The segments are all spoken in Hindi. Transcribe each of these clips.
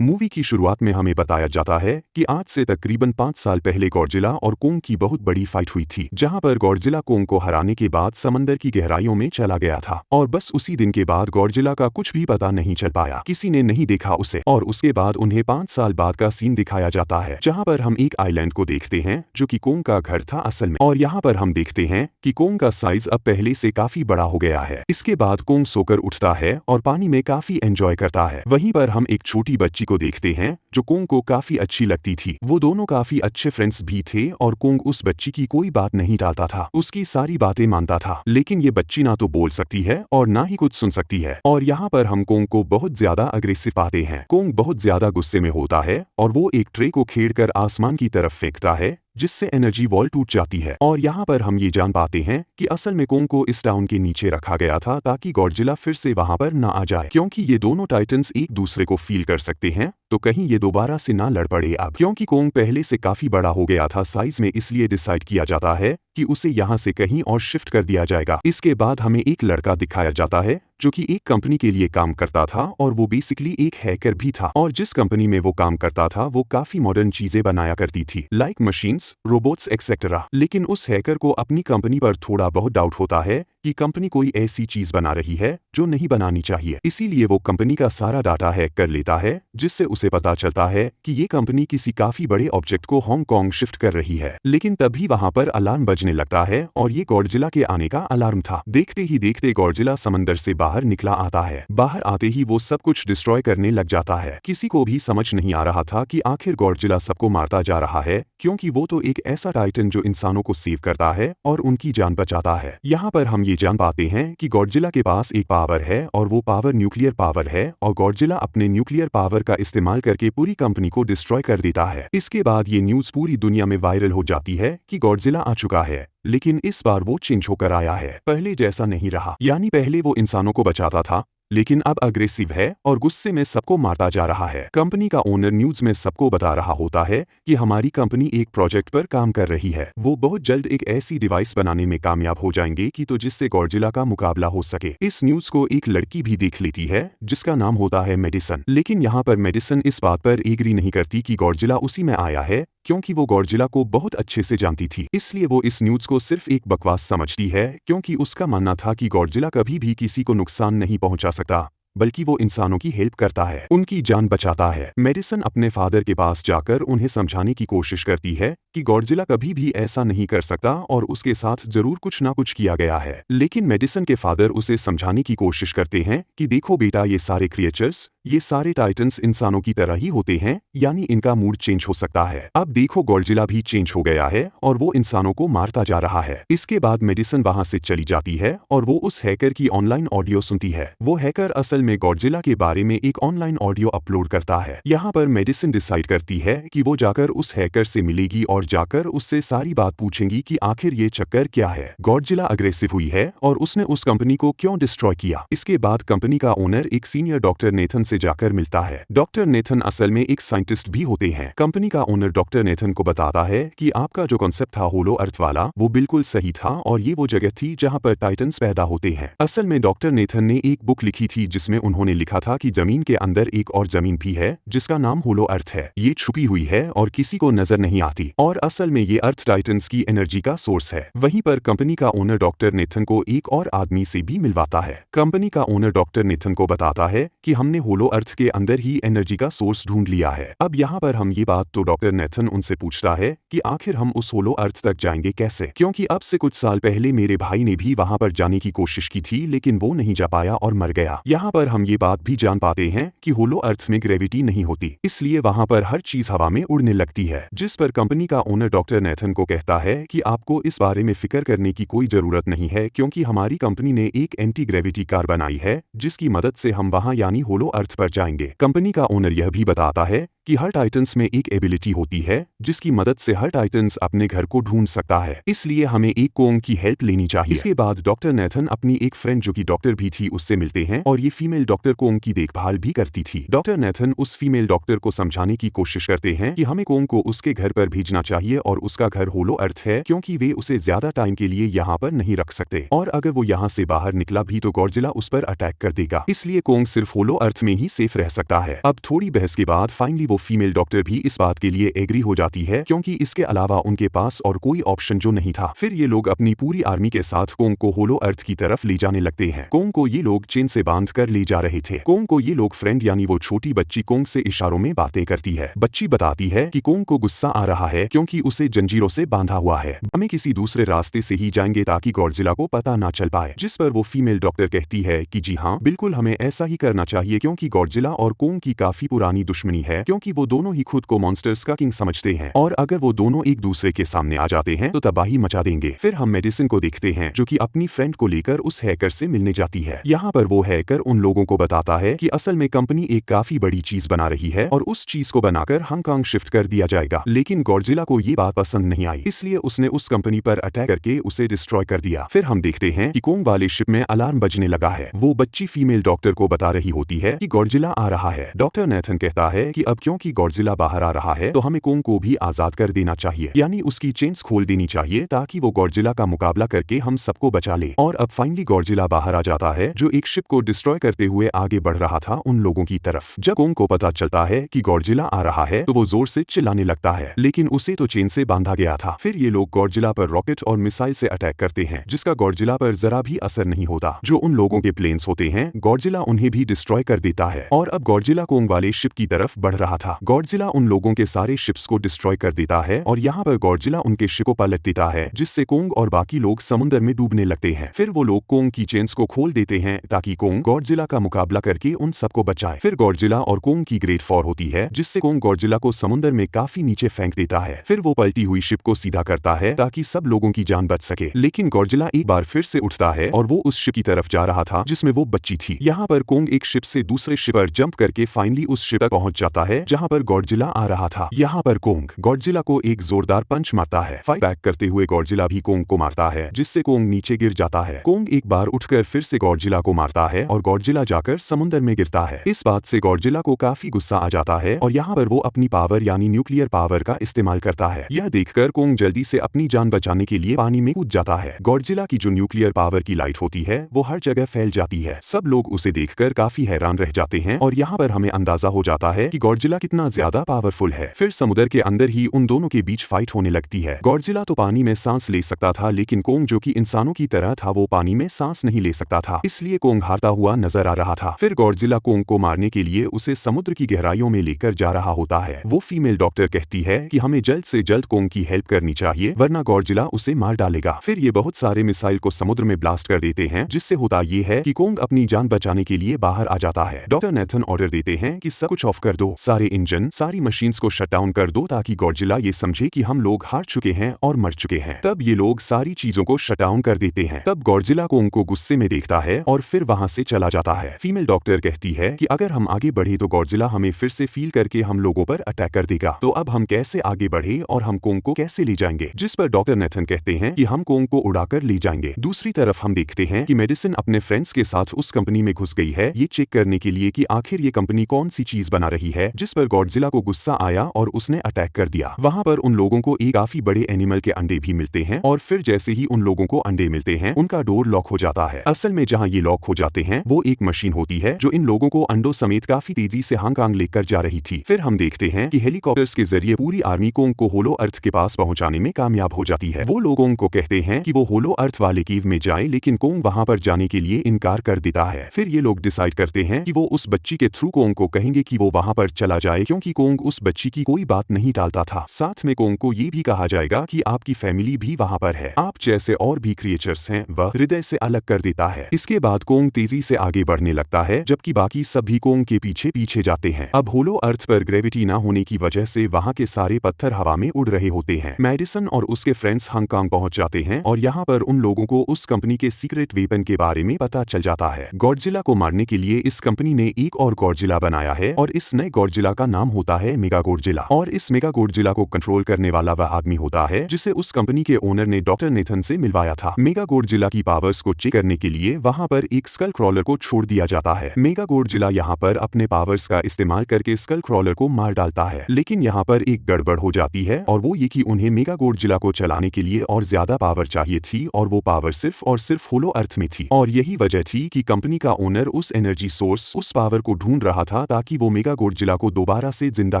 मूवी की शुरुआत में हमें बताया जाता है कि आज से तकरीबन 5 साल पहले गॉडजिला और कोंग की बहुत बड़ी फाइट हुई थी, जहां पर गॉडजिला कोंग को हराने के बाद समंदर की गहराइयों में चला गया था और बस उसी दिन के बाद गॉडजिला का कुछ भी पता नहीं चल पाया, किसी ने नहीं देखा उसे। और उसके बाद उन्हें 5 साल बाद का सीन दिखाया जाता है, जहां पर हम एक आइलैंड को देखते हैं जो कि कोंग का घर था असल में, और यहाँ पर हम देखते हैं कि कोंग का साइज अब पहले से काफी बड़ा हो गया है। इसके बाद कोंग सोकर उठता है और पानी में काफी एंजॉय करता है। वहीं पर हम एक छोटी बच्ची को देखते हैं जो कोंग को काफी अच्छी लगती थी। वो दोनों काफी अच्छे फ्रेंड्स भी थे और कोंग उस बच्ची की कोई बात नहीं टालता था, उसकी सारी बातें मानता था। लेकिन ये बच्ची ना तो बोल सकती है और ना ही कुछ सुन सकती है। और यहाँ पर हम कोंग को बहुत ज्यादा अग्रेसिव पाते हैं। कोंग बहुत ज्यादा गुस्से में होता है और वो एक ट्रे को खेड़कर आसमान की तरफ फेंकता है, जिससे एनर्जी वॉल टूट जाती है। और यहाँ पर हम ये जान पाते हैं कि असल में कोंग को इस टाउन के नीचे रखा गया था ताकि गॉडजिला फिर से वहां पर ना आ जाए, क्योंकि ये दोनों टाइटन्स एक दूसरे को फील कर सकते हैं, तो कहीं ये दोबारा से ना लड़ पड़े। अब क्योंकि कोंग पहले से काफी बड़ा हो गया था साइज में, इसलिए डिसाइड किया जाता है कि उसे यहाँ से कहीं और शिफ्ट कर दिया जाएगा। इसके बाद हमें एक लड़का दिखाया जाता है जो कि एक कंपनी के लिए काम करता था और वो बेसिकली एक हैकर भी था। और जिस कंपनी में वो काम करता था वो काफी मॉडर्न चीजें बनाया करती थी, लाइक मशीन्स, रोबोट्स एक्सेट्रा। लेकिन उस हैकर को अपनी कंपनी पर थोड़ा बहुत डाउट होता है कि कंपनी कोई ऐसी चीज बना रही है जो नहीं बनानी चाहिए। इसीलिए वो कंपनी का सारा डाटा हैक कर लेता है, जिससे उसे पता चलता है कि ये कंपनी किसी काफी बड़े ऑब्जेक्ट को हांगकांग शिफ्ट कर रही है। लेकिन तभी वहां पर अलार्म बजने लगता है और ये गॉडजिला के आने का अलार्म था। देखते ही देखते गॉडजिला समंदर से बाहर निकला आता है। बाहर आते ही वो सब कुछ डिस्ट्रॉय करने लग जाता है। किसी को भी समझ नहीं आ रहा था कि आखिर गॉडजिला सबको मारता जा रहा है, क्योंकि वो तो एक ऐसा टाइटन जो इंसानों को सेव करता है और उनकी जान बचाता है। यहाँ पर हम ये जान पाते हैं कि गॉडजिला के पास एक पावर है और वो पावर न्यूक्लियर पावर है, और गॉडजिला अपने न्यूक्लियर पावर का इस्तेमाल करके पूरी कंपनी को डिस्ट्रॉय कर देता है। इसके बाद ये न्यूज पूरी दुनिया में वायरल हो जाती है कि गॉडजिला आ चुका है, लेकिन इस बार वो चेंज होकर आया है, पहले जैसा नहीं रहा। यानी पहले वो इंसानों को बचाता था, लेकिन अब अग्रेसिव है और गुस्से में सबको मारता जा रहा है। कंपनी का ओनर न्यूज में सबको बता रहा होता है कि हमारी कंपनी एक प्रोजेक्ट पर काम कर रही है। वो बहुत जल्द एक ऐसी डिवाइस बनाने में कामयाब हो जाएंगे कि तो जिससे गॉडजिला का मुकाबला हो सके। इस न्यूज को एक लड़की भी देख लेती है जिसका नाम होता है मेडिसन। लेकिन यहाँ पर मेडिसन इस बात पर एग्री नहीं करती कि गॉडजिला उसी में आया है, क्योंकि वो गॉडजिला को बहुत अच्छे से जानती थी। इसलिए वो इस न्यूज को सिर्फ एक बकवास समझती है, क्योंकि उसका मानना था कि गॉडजिला कभी भी किसी को नुकसान नहीं पहुंचा सकता, बल्कि वो इंसानों की हेल्प करता है, उनकी जान बचाता है। मेडिसन अपने फादर के पास जाकर उन्हें समझाने की कोशिश करती है कि गॉडजिला कभी भी ऐसा नहीं कर सकता और उसके साथ जरूर कुछ ना कुछ किया गया है। लेकिन मेडिसन के फादर उसे समझाने की कोशिश करते हैं कि देखो बेटा, ये सारे क्रिएचर्स, ये सारे टाइटन्स इंसानों की तरह ही होते हैं, यानी इनका मूड चेंज हो सकता है। अब देखो गॉडजिला भी चेंज हो गया है और वो इंसानों को मारता जा रहा है। इसके बाद मेडिसन वहां से चली जाती है और वो उस हैकर की ऑनलाइन ऑडियो सुनती है। वो हैकर असल में गॉडजिला के बारे में एक ऑनलाइन ऑडियो अपलोड करता है। यहाँ पर मेडिसन डिसाइड करती है कि वो जाकर उस हैकर से मिलेगी और जाकर उससे सारी बात पूछेंगी कि आखिर ये चक्कर क्या है, गॉडजिला अग्रेसिव हुई है और उसने उस कंपनी को क्यों डिस्ट्रॉय किया। इसके बाद कंपनी का ओनर एक सीनियर डॉक्टर नेथन से जाकर मिलता है। डॉक्टर नेथन असल में एक साइंटिस्ट भी होते हैं। कंपनी का ओनर डॉक्टर नेथन को बताता है कि आपका जो कॉन्सेप्ट था होलो अर्थ वाला, वो बिल्कुल सही था और ये वो जगह थी जहाँ पर टाइटन्स पैदा होते हैं। असल में डॉक्टर नेथन ने एक बुक लिखी थी जिसमें उन्होंने लिखा था कि जमीन के अंदर एक और जमीन भी है जिसका नाम होलो अर्थ है। ये छुपी हुई है और किसी को नजर नहीं आती, और असल में ये अर्थ टाइटन्स की एनर्जी का सोर्स है। वहीं पर कंपनी का ओनर डॉक्टर नेथन को एक और आदमी से भी मिलवाता है। कंपनी का ओनर डॉक्टर नेथन को बताता है कि हमने होलो अर्थ के अंदर ही एनर्जी का सोर्स ढूंढ लिया है। अब यहाँ पर हम ये बात तो डॉक्टर नेथन उनसे पूछता है कि आखिर हम उस होलो अर्थ तक जाएंगे कैसे, क्योंकि अब से कुछ साल पहले मेरे भाई ने भी वहां पर जाने की कोशिश की थी, लेकिन वो नहीं जा पाया और मर गया। यहाँ पर हम ये बात भी जान पाते हैं कि होलो अर्थ में ग्रेविटी नहीं होती, इसलिए वहां पर हर चीज हवा में उड़ने लगती है। जिस पर कंपनी का ओनर डॉक्टर नेथन को कहता है कि आपको इस बारे में फिक्र करने की कोई जरूरत नहीं है, क्योंकि हमारी कंपनी ने एक एंटी ग्रेविटी कार बनाई है जिसकी मदद से हम वहां यानी होलो अर्थ पर जाएंगे। कंपनी का ओनर यह भी बताता है कि कि हर टाइटन्स में एक एबिलिटी होती है जिसकी मदद से हर टाइटन्स अपने घर को ढूंढ सकता है, इसलिए हमें एक कोंग की हेल्प लेनी चाहिए। इसके बाद डॉक्टर नेथन अपनी एक फ्रेंड जो कि डॉक्टर भी थी उससे मिलते हैं और ये फीमेल डॉक्टर कोंग की देखभाल भी करती थी। डॉक्टर नेथन उस फीमेल डॉक्टर को समझाने की कोशिश करते हैं कि हमें कोंग को उसके घर पर भेजना चाहिए और उसका घर होलो अर्थ है क्योंकि वे उसे ज्यादा टाइम के लिए यहाँ पर नहीं रख सकते और अगर वो यहाँ से बाहर निकला भी तो गॉडजिला उस पर अटैक कर देगा, इसलिए कोंग सिर्फ होलो अर्थ में ही सेफ रह सकता है। अब थोड़ी बहस के बाद फाइनली वो फीमेल डॉक्टर भी इस बात के लिए एग्री हो जाती है क्योंकि इसके अलावा उनके पास और कोई ऑप्शन जो नहीं था। फिर ये लोग अपनी पूरी आर्मी के साथ कोंग को होलो अर्थ की तरफ ले जाने लगते हैं। कोंग को ये लोग चेन से बांध कर ले जा रहे थे। कोंग को ये लोग फ्रेंड यानी वो छोटी बच्ची कोंग से इशारों में बातें करती है। बच्ची बताती है कि कोंग को गुस्सा आ रहा है क्योंकि उसे जंजीरों से बांधा हुआ है, हमें किसी दूसरे रास्ते से ही जाएंगे ताकि गॉडजिला को पता ना चल पाए। जिस पर वो फीमेल डॉक्टर कहती है कि जी हाँ बिल्कुल हमें ऐसा ही करना चाहिए क्योंकि गॉडजिला और कोंग की काफी पुरानी दुश्मनी है क्योंकि वो दोनों ही खुद को मॉन्स्टर्स का किंग समझते हैं और अगर वो दोनों एक दूसरे के सामने आ जाते हैं तो तबाही मचा देंगे। फिर हम मेडिसिन को देखते हैं जो कि अपनी फ्रेंड को लेकर उस हैकर से मिलने जाती है। यहाँ पर वो हैकर उन लोगों को बताता है कि असल में कंपनी एक काफी बड़ी चीज बना रही है और उस चीज को बनाकर हांगकांग शिफ्ट कर दिया जाएगा, लेकिन गॉडजिला को ये बात पसंद नहीं आई इसलिए उसने उस कंपनी पर अटैक करके उसे डिस्ट्रॉय कर दिया। फिर हम देखते हैं कि कोंग वाले शिप में अलार्म बजने लगा है। वो बच्ची फीमेल डॉक्टर को बता रही होती है कि गॉडजिला आ रहा है। डॉक्टर नेथन कहता है कि अब क्योंकि गॉडजिला बाहर आ रहा है तो हमें कोंग को भी आजाद कर देना चाहिए, यानी उसकी चेन्स खोल देनी चाहिए ताकि वो गॉडजिला का मुकाबला करके हम सबको बचा ले। और अब फाइनली गॉडजिला बाहर आ जाता है जो एक शिप को डिस्ट्रॉय करते हुए आगे बढ़ रहा था उन लोगों की तरफ। जब कोंग को पता चलता है कि गॉडजिला आ रहा है तो वो जोर से चिल्लाने लगता है, लेकिन उसे तो चेन से बांधा गया था। फिर ये लोग गॉडजिला पर रॉकेट और मिसाइल से अटैक करते हैं जिसका गॉडजिला पर जरा भी असर नहीं होता। जो उन लोगों के प्लेन्स होते हैं गॉडजिला उन्हें भी डिस्ट्रॉय कर देता है और अब गॉडजिला कोंग वाले शिप की तरफ बढ़ रहा था। गॉडजिला उन लोगों के सारे शिप्स को डिस्ट्रॉय कर देता है और यहाँ पर गॉडजिला उनके शिप को पलट देता है जिससे कोंग और बाकी लोग समुद्र में डूबने लगते हैं। फिर वो लोग कोंग की चेन्स को खोल देते हैं ताकि कोंग गॉडजिला का मुकाबला करके उन सबको बचाए। फिर गॉडजिला और कोंग की ग्रेट फॉर होती है जिससे कोंग गॉडजिला को समुद्र में काफी नीचे फेंक देता है। फिर वो पलटी हुई शिप को सीधा करता है ताकि सब लोगों की जान बच सके, लेकिन गॉडजिला एक बार फिर से उठता है और वो उस शिप की तरफ जा रहा था जिसमें वो बच्ची थी। यहाँ पर कोंग एक शिप से दूसरे शिप पर जंप करके फाइनली उस शिप तक पहुंच जाता है जहाँ पर गॉडजिला आ रहा था। यहाँ पर कोंग गॉडजिला को एक जोरदार पंच मारता है। फाइट बैक करते हुए गॉडजिला भी कोंग को मारता है जिससे कोंग नीचे गिर जाता है। कोंग एक बार उठकर फिर से गॉडजिला को मारता है और गॉडजिला जाकर समुद्र में गिरता है। इस बात से गॉडजिला को काफी गुस्सा आ जाता है और यहाँ पर वो अपनी पावर यानी न्यूक्लियर पावर का इस्तेमाल करता है। यह देखकर कोंग जल्दी से अपनी जान बचाने के लिए पानी में कूद जाता है। गॉडजिला की जो न्यूक्लियर पावर की लाइट होती है वो हर जगह फैल जाती है। सब लोग उसे देखकर काफी हैरान रह जाते हैं और यहाँ पर हमें अंदाजा हो जाता है कि गॉडजिला कितना ज्यादा पावरफुल है। फिर समुद्र के अंदर ही उन दोनों के बीच फाइट होने लगती है। गॉडजिला तो पानी में सांस ले सकता था लेकिन कोंग जो कि इंसानों की तरह था वो पानी में सांस नहीं ले सकता था, इसलिए कोंग हारता हुआ नजर आ रहा था। फिर गॉडजिला कोंग को मारने के लिए उसे समुद्र की गहराइयों में लेकर जा रहा होता है। वो फीमेल डॉक्टर कहती है कि हमें जल्द से जल्द कोंग की हेल्प करनी चाहिए वरना गॉडजिला उसे मार डालेगा। फिर ये बहुत सारे मिसाइल को समुद्र में ब्लास्ट कर देते हैं जिससे होता ये है कि कोंग अपनी जान बचाने के लिए बाहर आ जाता है। डॉक्टर नेथन ऑर्डर देते हैं कि सब कुछ ऑफ कर दो, सारे इंजन सारी मशीन्स को शट डाउन कर दो ताकि गॉडजिला ये समझे कि हम लोग हार चुके हैं और मर चुके हैं। तब ये लोग सारी चीजों को शट डाउन कर देते हैं। तब गॉडजिला कोंग को गुस्से में देखता है और फिर वहां से चला जाता है। फीमेल डॉक्टर कहती है कि अगर हम आगे बढ़े तो गॉडजिला हमें फिर से फील करके हम लोगों पर अटैक कर देगा, तो अब हम कैसे आगे बढ़े और हम कोंग को कैसे ले जाएंगे। जिस पर डॉक्टर नेथन कहते हैं कि हम कोंग को उड़ाकर ले जाएंगे। दूसरी तरफ हम देखते हैं कि मेडिसिन अपने फ्रेंड्स के साथ उस कंपनी में घुस गई है ये चेक करने के लिए कि आखिर ये कंपनी कौन सी चीज बना रही है। जिस पर गॉडजिला को गुस्सा आया और उसने अटैक कर दिया। वहां पर उन लोगों को एक काफी बड़े एनिमल के अंडे भी मिलते हैं और फिर जैसे ही उन लोगों को अंडे मिलते हैं उनका डोर लॉक हो जाता है। असल में जहां ये लॉक हो जाते हैं वो एक मशीन होती है जो इन लोगों को अंडों समेत काफी तेजी से हांगकांग लेकर जा रही थी। फिर हम देखते हैं कि हेलीकॉप्टर्स के जरिए पूरी आर्मी कोंग को होलो अर्थ के पास पहुंचाने में कामयाब हो जाती है। वो लोगों को कहते हैं कि वो होलो अर्थ वाले कीव में जाए लेकिन कोंग वहां पर जाने के लिए इनकार कर देता है। फिर ये लोग डिसाइड करते हैं कि वो उस बच्ची के थ्रू कोंग को कहेंगे कि वो वहां पर चला जाए क्योंकि कोंग उस बच्ची की कोई बात नहीं टालता था। साथ में कोंग को ये भी कहा जाएगा कि आपकी फैमिली भी वहां पर है, आप जैसे और भी क्रिएचर्स हैं, वह हृदय से अलग कर देता है। इसके बाद कोंग तेजी से आगे बढ़ने लगता है जबकि बाकी सभी कोंग के पीछे पीछे जाते हैं। अब होलो अर्थ पर ग्रेविटी न होने की वजह से वहां के सारे पत्थर हवा में उड़ रहे होते हैं। मेडिसन और उसके फ्रेंड्स हांगकांग पहुंच जाते हैं और यहाँ पर उन लोगों को उस कंपनी के सीक्रेट वेपन के बारे में पता चल जाता है। गॉडजिला को मारने के लिए इस कंपनी ने एक और गॉडजिला बनाया है और इस नए गॉडजिला का नाम होता है मेगा गॉडजिला, और इस मेगा गॉडजिला को कंट्रोल करने वाला वह आदमी होता है जिसे उस कंपनी के ओनर ने डॉक्टर नेथन से मिलवाया था। मेगा गॉडजिला की पावर्स को चेक करने के लिए वहां पर एक स्कल क्रॉलर को छोड़ दिया जाता है। मेगा गॉडजिला यहाँ पर अपने पावर्स का इस्तेमाल करके स्कल क्रॉलर को मार डालता है, लेकिन यहाँ पर एक गड़बड़ हो जाती है और वो ये कि उन्हें मेगा गॉडजिला को चलाने के लिए और ज्यादा पावर चाहिए थी और वो पावर सिर्फ और सिर्फ होलो अर्थ में थी, और यही वजह थी कि कंपनी का ओनर उस एनर्जी सोर्स, उस पावर को ढूंढ रहा था ताकि वो मेगा गॉडजिला को दोबारा से जिंदा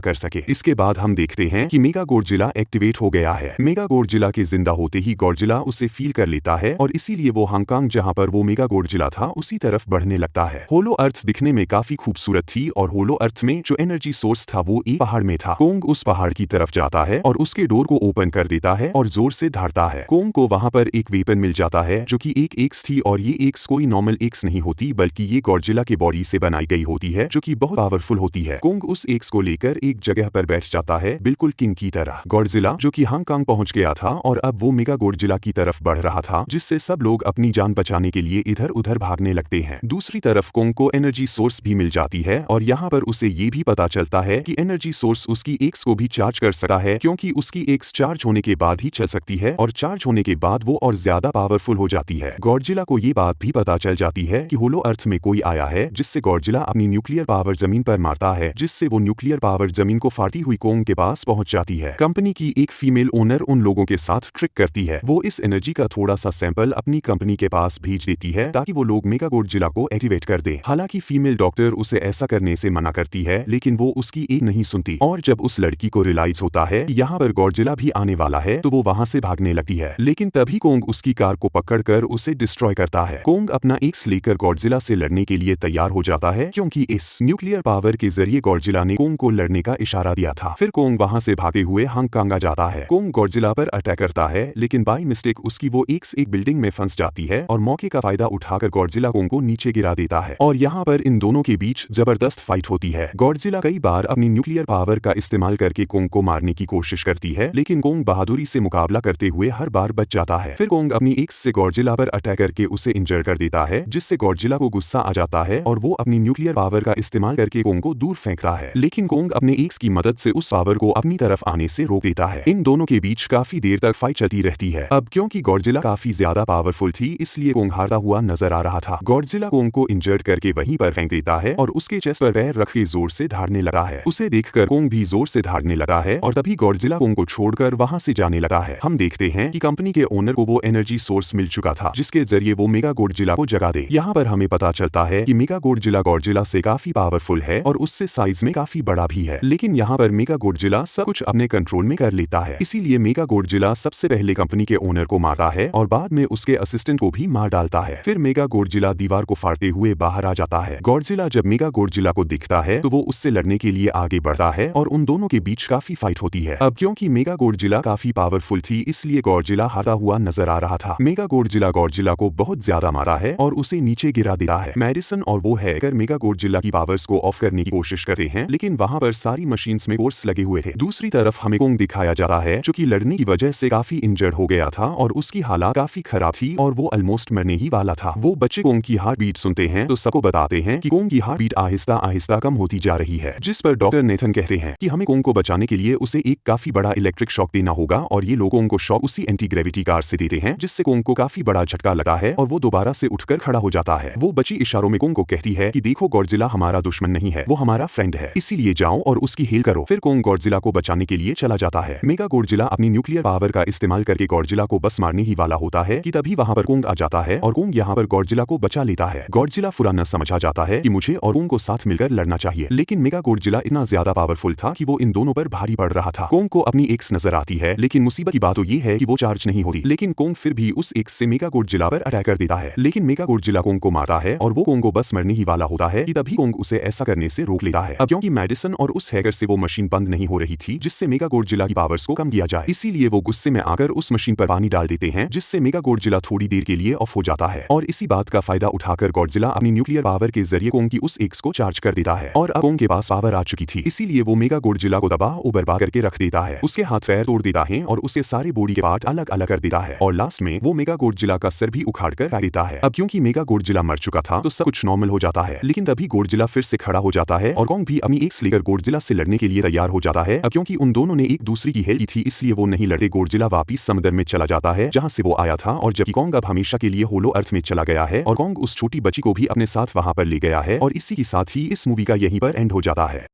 कर सके। इसके बाद हम देखते हैं कि मेगा गॉडजिला एक्टिवेट हो गया है। मेगा गॉडजिला के जिंदा होते ही गॉडजिला उसे फील कर लेता है और इसीलिए वो हांगकांग जहां पर वो मेगा गॉडजिला था उसी तरफ बढ़ने लगता है। होलो अर्थ दिखने में काफी खूबसूरत थी और होलो अर्थ में जो एनर्जी सोर्स था वो एक पहाड़ में था। कोंग उस पहाड़ की तरफ जाता है और उसके डोर को ओपन कर देता है और जोर से धारता है। कोंग को वहां पर एक वेपन मिल जाता है जो कि एक एक्स थी, और ये एक्स कोई नॉर्मल एक्स नहीं होती बल्कि ये गॉडजिला के बॉडी से बनाई गई होती है जो कि बहुत पावरफुल होती है। कोंग उस एक्स को लेकर एक जगह पर बैठ जाता है बिल्कुल किंग की तरह। गॉडजिला जो कि हांगकांग पहुंच गया था और अब वो मेगा गॉडजिला की तरफ बढ़ रहा था, जिससे सब लोग अपनी जान बचाने के लिए इधर उधर भागने लगते हैं। दूसरी तरफ कोंग को एनर्जी सोर्स भी मिल जाती है और यहाँ पर उसे ये भी पता चलता है कि एनर्जी सोर्स उसकी एक्स को भी चार्ज कर सकता है, क्योंकि उसकी एक्स चार्ज होने के बाद ही चल सकती है और चार्ज होने के बाद वो और ज्यादा पावरफुल हो जाती है। गॉडजिला को ये बात भी पता चल जाती है कि होलो अर्थ में कोई आया है, जिससे गॉडजिला अपनी न्यूक्लियर पावर जमीन पर मारता है, जिससे वो न्यूक्लियर पावर जमीन को फाड़ती हुई कोंग के पास पहुंच जाती है। कंपनी की एक फीमेल ओनर उन लोगों के साथ ट्रिक करती है। वो इस एनर्जी का थोड़ा सा सैंपल अपनी कंपनी के पास भेज देती है ताकि वो लोग मेगा गॉडजिला को एक्टिवेट कर दे। हालांकि फीमेल डॉक्टर उसे ऐसा करने से मना करती है, लेकिन वो उसकी एक नहीं सुनती, और जब उस लड़की को रियलाइज होता है यहाँ पर गॉडजिला भी आने वाला है तो वो वहां से भागने लगती है, लेकिन तभी कोंग उसकी कार को पकड़कर उसे डिस्ट्रॉय करता है। कोंग अपना एक्स लेकर गॉडजिला से लड़ने के लिए तैयार हो जाता है, क्योंकि इस न्यूक्लियर पावर के जरिए गॉडजिला ने कोंग को लड़ने का इशारा दिया था। फिर कोंग वहां से भागते हुए हांगकांग आ जाता है। कोंग गॉडजिला पर अटैक करता है, लेकिन बाय मिस्टेक उसकी वो एक्स एक बिल्डिंग में फंस जाती है और मौके का फायदा उठाकर गॉडजिला कोंग को नीचे गिरा देता है, और यहाँ पर इन दोनों के बीच जबरदस्त फाइट होती है। गॉडजिला कई बार अपनी न्यूक्लियर पावर का इस्तेमाल करके कोंग को मारने की कोशिश करती है, लेकिन कोंग बहादुरी से मुकाबला करते हुए हर बार बच जाता है। फिर कोंग अपनी एक्स से गॉडजिला पर अटैक करके उसे इंजर कर देता है, जिससे गॉडजिला को गुस्सा आ जाता है और वो अपनी न्यूक्लियर पावर का इस्तेमाल करके कोंग को दूर फेंकता है, लेकिन कोंग अपने एक्स की मदद से उस पावर को अपनी तरफ आने से रोक देता है। इन दोनों के बीच काफी देर तक फाइट चलती रहती है। अब क्योंकि गॉडजिला काफी ज्यादा पावरफुल थी, इसलिए कोंग हारता हुआ नजर आ रहा था। गॉडजिला कोंग को इंजर्ड करके वहीं पर फेंक देता है और उसके चेस्ट पर पैर रख के जोर से धारने लगा है। उसे देखकर कोंग भी जोर से धारने लगा है और तभी गॉडजिला कोंग को छोड़कर वहां से जाने लगा है। हम देखते हैं कि कंपनी के ओनर को वो एनर्जी सोर्स मिल चुका था जिसके जरिए वो मेगा गॉडजिला को जगा दे। यहाँ पर हमें पता चलता है कि मेगा गॉडजिला से काफी पावरफुल है और उससे साइज में काफी बड़ा भी है, लेकिन यहाँ पर मेगा गॉडजिला सब कुछ अपने कंट्रोल में कर लेता है। इसीलिए मेगा गॉडजिला सबसे पहले कंपनी के ओनर को मारता है और बाद में उसके असिस्टेंट को भी मार डालता है। फिर मेगा गॉडजिला दीवार को फाड़ते हुए बाहर आ जाता है। गॉडजिला जब मेगा गॉडजिला को दिखता है तो वो उससे लड़ने के लिए आगे बढ़ता है और उन दोनों के बीच काफी फाइट होती है। अब क्योंकि मेगा गॉडजिला काफी पावरफुल थी, इसलिए गॉडजिला हारता हुआ नजर आ रहा था। मेगा गॉडजिला को बहुत ज्यादा मारा है और उसे नीचे गिरा देता है। मेडिसन और वो हैकर मेगा गॉडजिला की पावर्स को ऑफ करने की कोशिश करते हैं, लेकिन वहां पर सारी मशीन्स में फोर्स लगे हुए थे। दूसरी तरफ हमें कोंग दिखाया जाता है जो कि लड़ने की वजह से काफी इंजर्ड हो गया था और उसकी हालत काफी खराब थी और वो ऑलमोस्ट मरने ही वाला था। वो बच्चे कोंग की हार्ट बीट सुनते हैं तो सबको बताते हैं कि कोंग की हार्ट बीट आहिस्ता आहिस्ता कम होती जा रही है, जिस पर डॉक्टर नेथन कहते हैं कि हमें कोंग को बचाने के लिए उसे एक काफी बड़ा इलेक्ट्रिक शॉक देना होगा, और ये लोग कोंग को शॉक उसी एंटी ग्रेविटी कार से देते हैं, जिससे कोंग को काफी बड़ा झटका लगा है और वो दोबारा से उठकर खड़ा हो जाता है। वो बच्ची इशारों में कोंग को कहती है कि देखो गॉडजिला हमारा दुश्मन नहीं है, वो हमारा फ्रेंड है, इसीलिए जाओ और उसकी हेल्प करो। फिर कोंग गॉडजिला को बचाने के लिए चला जाता है। मेगा गॉडजिला अपनी न्यूक्लियर पावर का इस्तेमाल करके गॉडजिला को बस मारने ही वाला होता है कि तभी वहां पर कोंग आ जाता है और कोंग यहाँ पर गॉडजिला को बचा लेता है। गॉडजिला फुरा न समझा जाता है कि मुझे और कोंग को साथ मिलकर लड़ना चाहिए, लेकिन मेगा गॉडजिला इतना ज्यादा पावरफुल था कि वो इन दोनों पर भारी पड़ रहा था। कोंग को अपनी एक्स नजर आती है, लेकिन मुसीबत की बात तो ये है कि वो चार्ज नहीं होती, लेकिन कोंग फिर भी उस एक्स से मेगा गॉडजिला पर अटैक कर देता है, लेकिन मेगा गॉडजिला कोंग को मारता है और वो कोंग को बस मरने ही वाला होता है कि तभी कोंग उसे ऐसा करने से रोक लेता है। अब क्योंकि मेडिसन और उस हैकर से वो मशीन बंद नहीं हो रही थी जिससे मेगा गॉडजिला की पावर्स को कम किया जाए, इसीलिए वो गुस्से में आकर उस मशीन पर पानी डाल देते हैं, जिससे मेगा गॉडजिला थोड़ी देर के लिए ऑफ हो जाता है। और इसी बात का फायदा उठाकर गॉडजिला अपनी न्यूक्लियर पावर के जरिए कोंग की उस एक्स को चार्ज कर देता है और अब कोंग के पास पावर आ चुकी थी, इसीलिए वो मेगा गॉडजिला को तबाह और बर्बाद करके रख देता है। उसके हाथ पैर तोड़ देता है और उसके सारे बॉडी के पार्ट अलग अलग कर देता है और लास्ट में वो मेगा गॉडजिला का सर भी उखाड़ कर फेंक देता है। अब क्योंकि मेगा गॉडजिला मर चुका था तो सब कुछ नॉर्मल हो जाता है, लेकिन तभी गॉडजिला फिर से खड़ा हो जाता है और कोंग भी अपनी अपनी एक्स लेकर गॉडजिला से लड़ने के लिए तैयार हो जाता है। अब क्योंकि उन दोनों ने एक दूसरे की हेल्प की थी इसलिए वो नहीं लड़ते। गॉडजिला वापिस समुद्र में चला जाता है जहाँ से वो आया था और जबकि कॉन्ग अब हमेशा के लिए होलो अर्थ में चला गया है और कॉन्ग उस छोटी बच्ची को भी अपने साथ वहाँ पर ले गया है। और इसी के साथ ही इस मूवी का यहीं पर एंड हो जाता है।